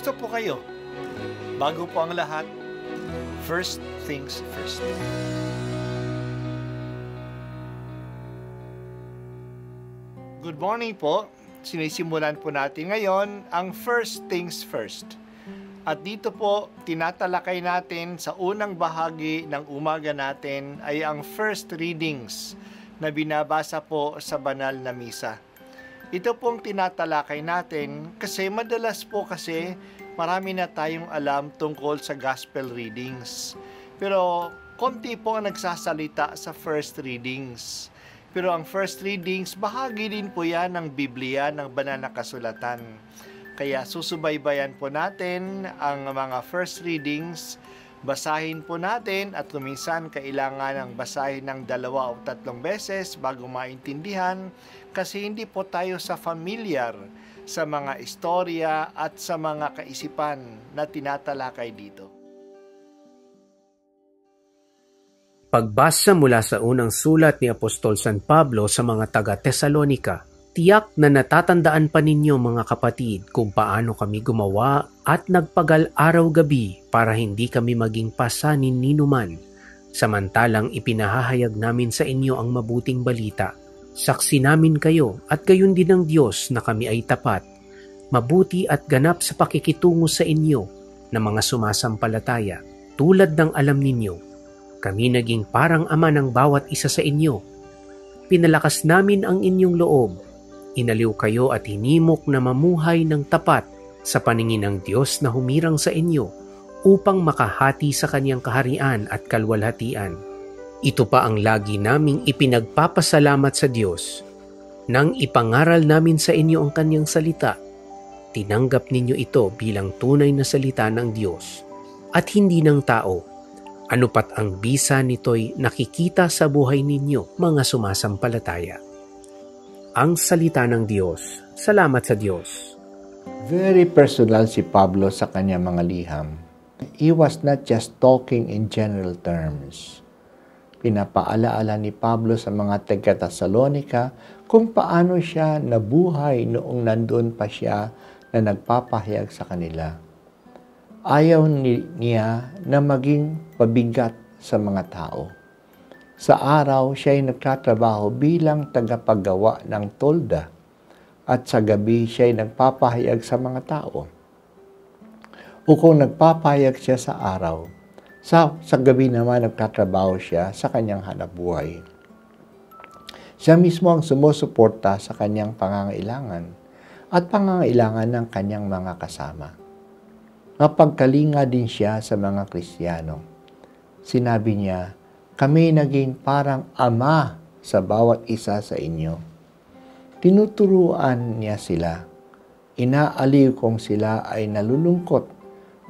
Kumusta po kayo? Bago po ang lahat, first things first. Good morning po. Sinisimulan po natin ngayon ang first things first. At dito po, tinatalakay natin sa unang bahagi ng umaga natin ay ang first readings na binabasa po sa banal na misa. Ito pong tinatalakay natin kasi madalas po kasi marami na tayong alam tungkol sa gospel readings. Pero konti po ang nagsasalita sa first readings. Pero ang first readings, bahagi din po yan ng Biblia, ng banal na kasulatan. Kaya susubaybayan po natin ang mga first readings, basahin po natin at minsan kailangan ng basahin ng 2 o 3 beses bago maintindihan kasi hindi po tayo familiar sa mga istorya at sa mga kaisipan na tinatalakay dito. Pagbasa mula sa unang sulat ni Apostol San Pablo sa mga taga-Tesalonika, tiyak na natatandaan pa ninyo mga kapatid kung paano kami gumawa at nagpagal araw-gabi para hindi kami maging pasanin ni numan. Samantalang ipinahahayag namin sa inyo ang mabuting balita. Saksi namin kayo at gayon din ng Diyos na kami ay tapat, mabuti at ganap sa pakikitungo sa inyo na mga sumasampalataya. Tulad ng alam ninyo, kami naging parang ama ng bawat isa sa inyo. Pinalakas namin ang inyong loob. Inaliw kayo at hinimok na mamuhay ng tapat sa paningin ng Diyos na humirang sa inyo upang makahati sa kanyang kaharian at kalwalhatian. Ito pa ang lagi naming ipinagpapasalamat sa Diyos. Nang ipangaral namin sa inyo ang kanyang salita, tinanggap ninyo ito bilang tunay na salita ng Diyos at hindi ng tao. Ano pat ang bisa nito'y nakikita sa buhay ninyo, mga sumasampalataya. Ang salita ng Diyos. Salamat sa Diyos. Very personal si Pablo sa kanyang mga liham. He was not just talking in general terms. Pinapaalaala ni Pablo sa mga taga-Tesalonika kung paano siya nabuhay noong nandun pa siya na nagpapahayag sa kanila. Ayaw niya na maging pabigat sa mga tao. Sa araw, siya ay nagtatrabaho bilang tagapaggawa ng tolda at sa gabi siya ay nagpapahayag sa mga tao. O kung nagpapahayag siya sa araw, sa gabi naman nagtatrabaho siya sa kanyang hanapbuhay. Siya mismo ang sumusuporta sa kanyang pangangailangan at pangangailangan ng kanyang mga kasama. Napagkalinga din siya sa mga Kristiyano. Sinabi niya, kami naging parang ama sa bawat isa sa inyo. Tinuturuan niya sila. Inaaliw kung sila ay nalulungkot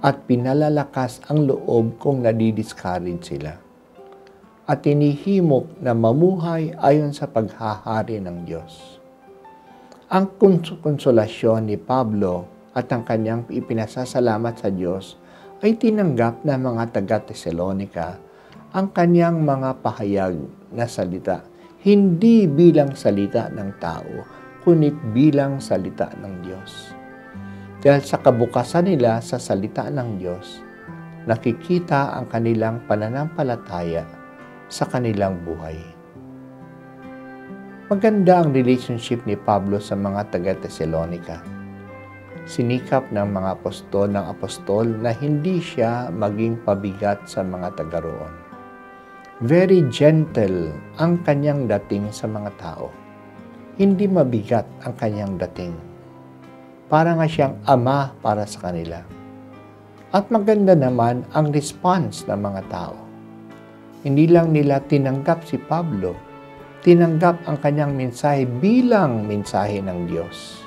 at pinalalakas ang loob kung nadidiscourage sila. At tinihimok na mamuhay ayon sa paghahari ng Diyos. Ang konsolasyon ni Pablo at ang kanyang ipinasasalamat sa Diyos ay tinanggap ng mga taga-Tesalonika ang kanyang mga pahayag na salita, hindi bilang salita ng tao, kundi bilang salita ng Diyos. Dahil sa kabukasan nila sa salita ng Diyos, nakikita ang kanilang pananampalataya sa kanilang buhay. Maganda ang relationship ni Pablo sa mga taga-Tesalonika. Sinikap ng mga apostol na hindi siya maging pabigat sa mga taga roon. Very gentle ang kanyang dating sa mga tao. Hindi mabigat ang kanyang dating. Para nga siyang ama para sa kanila. At maganda naman ang response ng mga tao. Hindi lang nila tinanggap si Pablo, tinanggap ang kanyang mensahe bilang mensahe ng Diyos.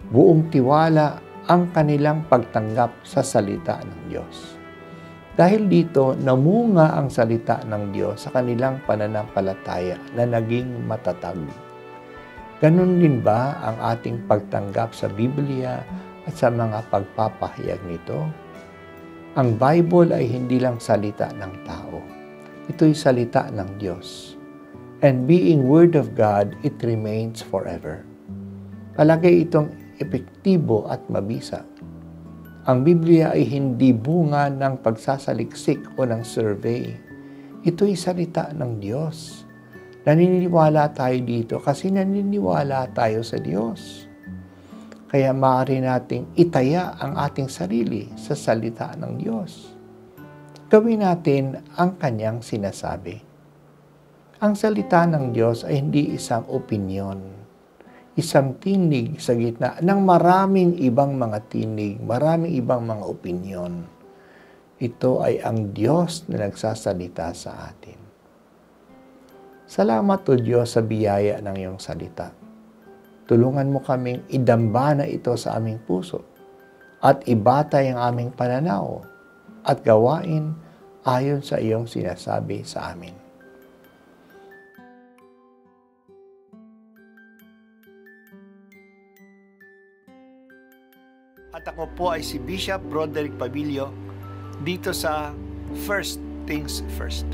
Buong tiwala ang kanilang pagtanggap sa salita ng Diyos. Dahil dito, namunga ang salita ng Diyos sa kanilang pananampalataya na naging matatag. Ganon din ba ang ating pagtanggap sa Biblia at sa mga pagpapahayag nito? Ang Bible ay hindi lang salita ng tao. Ito'y salita ng Diyos. And being Word of God, it remains forever. Palagay itong epektibo at mabisa. Ang Biblia ay hindi bunga ng pagsasaliksik o ng survey. Ito'y salita ng Diyos. Naniniwala tayo dito kasi naniniwala tayo sa Diyos. Kaya maaari nating itaya ang ating sarili sa salita ng Diyos. Gawin natin ang Kanyang sinasabi. Ang salita ng Diyos ay hindi isang opinyon, isang tinig sa gitna ng maraming ibang mga tinig, maraming ibang mga opinyon. Ito ay ang Diyos na nagsasalita sa atin. Salamat o Diyos sa biyaya ng iyong salita. Tulungan mo kaming idambana ito sa aming puso at ibatay ang aming pananaw at gawain ayon sa iyong sinasabi sa amin. At ako po ay si Bishop Broderick Pabilio dito sa First Things First.